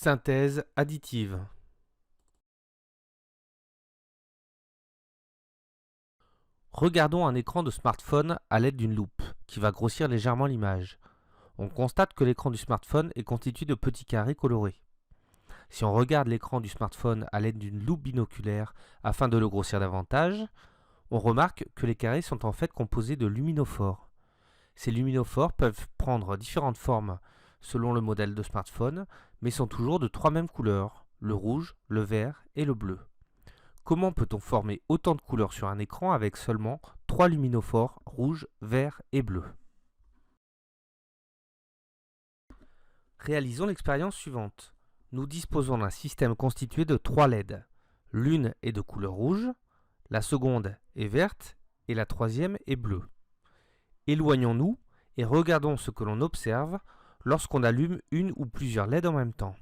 Synthèse additive. Regardons un écran de smartphone à l'aide d'une loupe, qui va grossir légèrement l'image. On constate que l'écran du smartphone est constitué de petits carrés colorés. Si on regarde l'écran du smartphone à l'aide d'une loupe binoculaire afin de le grossir davantage, on remarque que les carrés sont en fait composés de luminophores. Ces luminophores peuvent prendre différentes formes selon le modèle de smartphone, mais sont toujours de trois mêmes couleurs, le rouge, le vert et le bleu. Comment peut-on former autant de couleurs sur un écran avec seulement 3 luminophores rouge, vert et bleu? Réalisons l'expérience suivante. Nous disposons d'un système constitué de 3 LED. L'une est de couleur rouge, la seconde est verte et la troisième est bleue. Éloignons-nous et regardons ce que l'on observe lorsqu'on allume une ou plusieurs LED en même temps.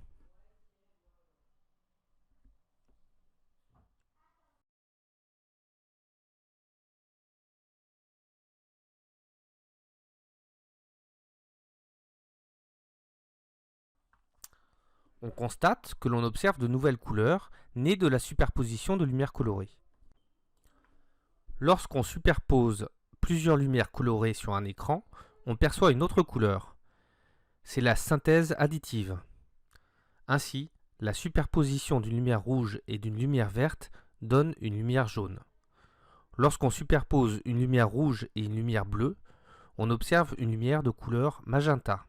On constate que l'on observe de nouvelles couleurs nées de la superposition de lumières colorées. Lorsqu'on superpose plusieurs lumières colorées sur un écran, on perçoit une autre couleur. C'est la synthèse additive. Ainsi, la superposition d'une lumière rouge et d'une lumière verte donne une lumière jaune. Lorsqu'on superpose une lumière rouge et une lumière bleue, on observe une lumière de couleur magenta.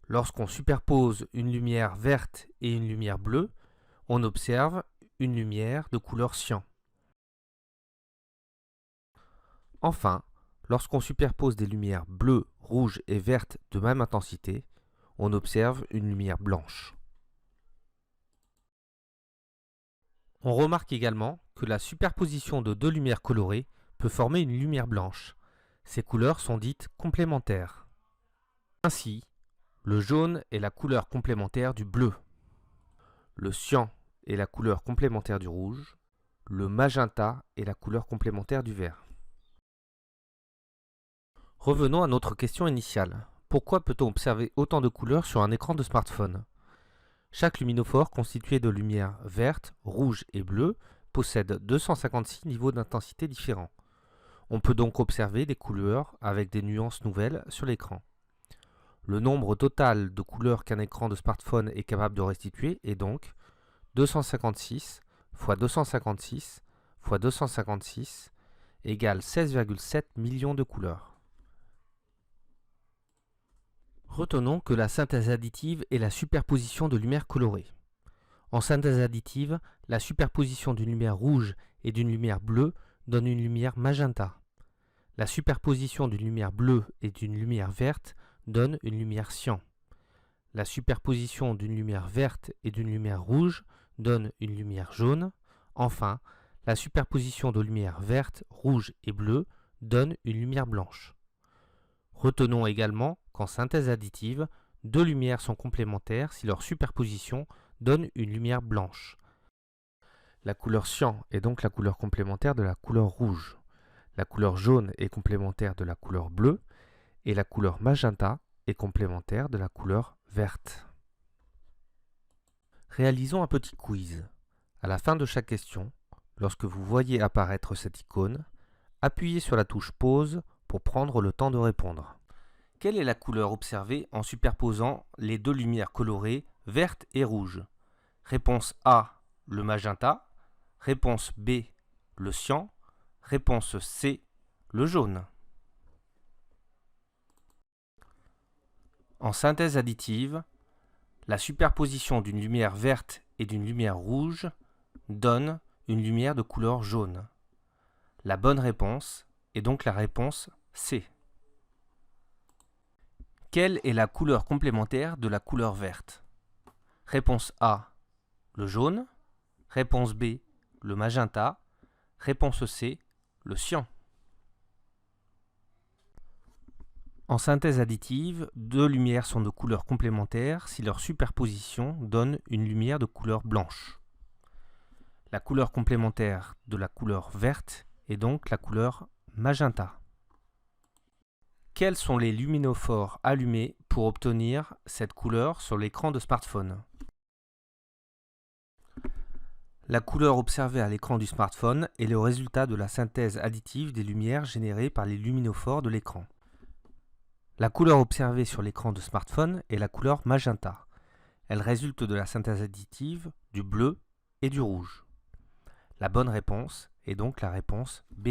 Lorsqu'on superpose une lumière verte et une lumière bleue, on observe une lumière de couleur cyan. Enfin, lorsqu'on superpose des lumières bleues, rouges et vertes de même intensité, on observe une lumière blanche. On remarque également que la superposition de deux lumières colorées peut former une lumière blanche. Ces couleurs sont dites complémentaires. Ainsi, le jaune est la couleur complémentaire du bleu. Le cyan est la couleur complémentaire du rouge. Le magenta est la couleur complémentaire du vert. Revenons à notre question initiale. Pourquoi peut-on observer autant de couleurs sur un écran de smartphone? Chaque luminophore constitué de lumière verte, rouge et bleue possède 256 niveaux d'intensité différents. On peut donc observer des couleurs avec des nuances nouvelles sur l'écran. Le nombre total de couleurs qu'un écran de smartphone est capable de restituer est donc 256 x 256 x 256 égale 16,7 millions de couleurs. Retenons que la synthèse additive est la superposition de lumières colorées. En synthèse additive, la superposition d'une lumière rouge et d'une lumière bleue donne une lumière magenta. La superposition d'une lumière bleue et d'une lumière verte donne une lumière cyan. La superposition d'une lumière verte et d'une lumière rouge donne une lumière jaune. Enfin, la superposition de lumières vertes, rouges et bleues donne une lumière blanche. Retenons également qu'en synthèse additive, deux lumières sont complémentaires si leur superposition donne une lumière blanche. La couleur cyan est donc la couleur complémentaire de la couleur rouge. La couleur jaune est complémentaire de la couleur bleue et la couleur magenta est complémentaire de la couleur verte. Réalisons un petit quiz. À la fin de chaque question, lorsque vous voyez apparaître cette icône, appuyez sur la touche pause pour prendre le temps de répondre. Quelle est la couleur observée en superposant les deux lumières colorées verte et rouge? Réponse A, le magenta. Réponse B, le cyan. Réponse C, le jaune. En synthèse additive, la superposition d'une lumière verte et d'une lumière rouge donne une lumière de couleur jaune. La bonne réponse est donc la réponse C. Quelle est la couleur complémentaire de la couleur verte? Réponse A, le jaune. Réponse B, le magenta. Réponse C, le cyan. En synthèse additive, deux lumières sont de couleurs complémentaires si leur superposition donne une lumière de couleur blanche. La couleur complémentaire de la couleur verte est donc la couleur magenta. Quels sont les luminophores allumés pour obtenir cette couleur sur l'écran de smartphone? La couleur observée à l'écran du smartphone est le résultat de la synthèse additive des lumières générées par les luminophores de l'écran. La couleur observée sur l'écran de smartphone est la couleur magenta. Elle résulte de la synthèse additive du bleu et du rouge. La bonne réponse est donc la réponse B.